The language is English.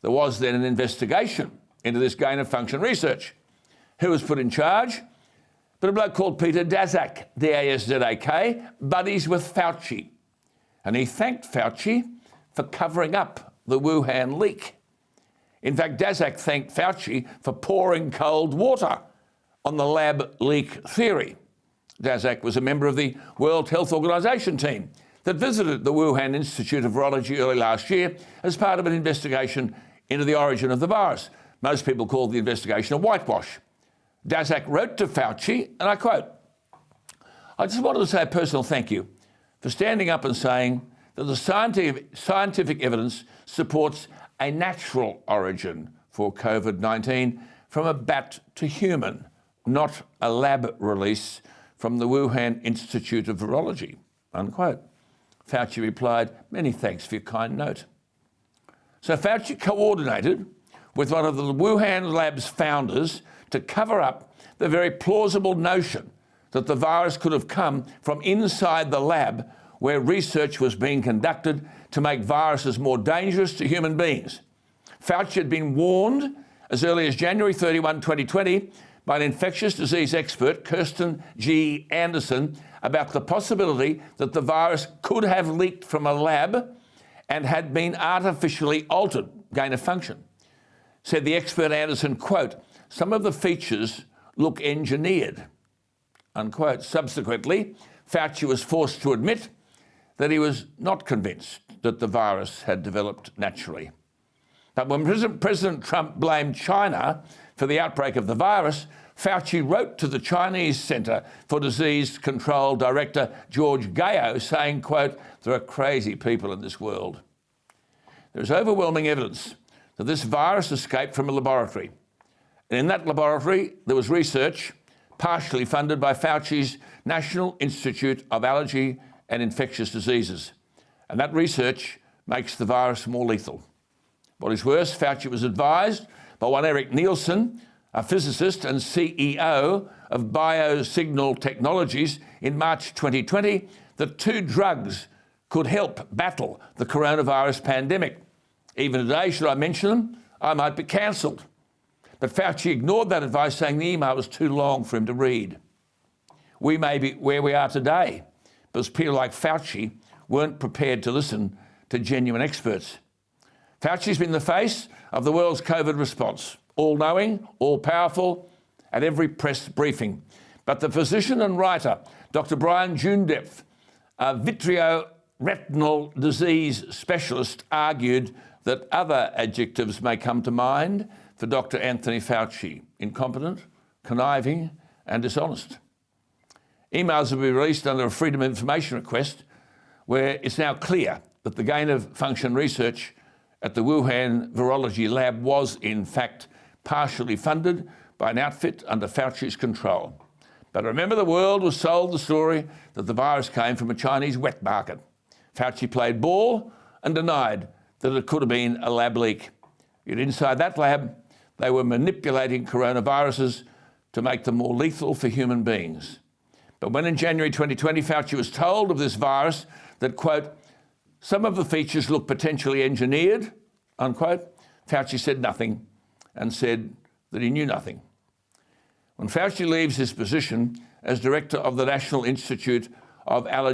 There was then an investigation into this gain-of-function research. Who was put in charge? But a bloke called Peter Daszak, D-A-S-Z-A-K, buddies with Fauci. And he thanked Fauci for covering up the Wuhan leak. In fact, Daszak thanked Fauci for pouring cold water on the lab leak theory. Daszak was a member of the World Health Organization team that visited the Wuhan Institute of Virology early last year as part of an investigation into the origin of the virus. Most people call the investigation a whitewash. Daszak wrote to Fauci, and I quote, "I just wanted to say a personal thank you for standing up and saying that the scientific evidence supports a natural origin for COVID-19 from a bat to human, not a lab release from the Wuhan Institute of Virology," unquote. Fauci replied, "Many thanks for your kind note." So Fauci coordinated with one of the Wuhan lab's founders to cover up the very plausible notion that the virus could have come from inside the lab where research was being conducted to make viruses more dangerous to human beings. Fauci had been warned as early as January 31, 2020, by an infectious disease expert, Kirsten G. Anderson, about the possibility that the virus could have leaked from a lab and had been artificially altered, gain of function. Said the expert Anderson, quote, "Some of the features look engineered," unquote. Subsequently, Fauci was forced to admit that he was not convinced that the virus had developed naturally. But when President Trump blamed China for the outbreak of the virus, Fauci wrote to the Chinese Center for Disease Control Director George Gao saying, quote, "There are crazy people in this world." There is overwhelming evidence that this virus escaped from a laboratory. And in that laboratory, there was research partially funded by Fauci's National Institute of Allergy and Infectious Diseases. And that research makes the virus more lethal. What is worse, Fauci was advised by one Eric Nielsen, a physicist and CEO of Biosignal Technologies, in March 2020, that 2 drugs could help battle the coronavirus pandemic. Even today, should I mention them, I might be cancelled. But Fauci ignored that advice, saying the email was too long for him to read. We may be where we are today because people like Fauci weren't prepared to listen to genuine experts. Fauci's been the face of the world's COVID response, all-knowing, all-powerful, at every press briefing. But the physician and writer, Dr. Brian Jundepf, a vitreoretinal disease specialist, argued that other adjectives may come to mind for Dr. Anthony Fauci: incompetent, conniving, and dishonest. Emails have been released under a Freedom of Information request where it's now clear that the gain-of-function research at the Wuhan Virology Lab was, in fact, partially funded by an outfit under Fauci's control. But remember, the world was sold the story that the virus came from a Chinese wet market. Fauci played ball and denied that it could have been a lab leak. Yet inside that lab, they were manipulating coronaviruses to make them more lethal for human beings. But when in January 2020, Fauci was told of this virus that, quote, "some of the features look potentially engineered," unquote, Fauci said nothing and said that he knew nothing. When Fauci leaves his position as director of the National Institute of Allergy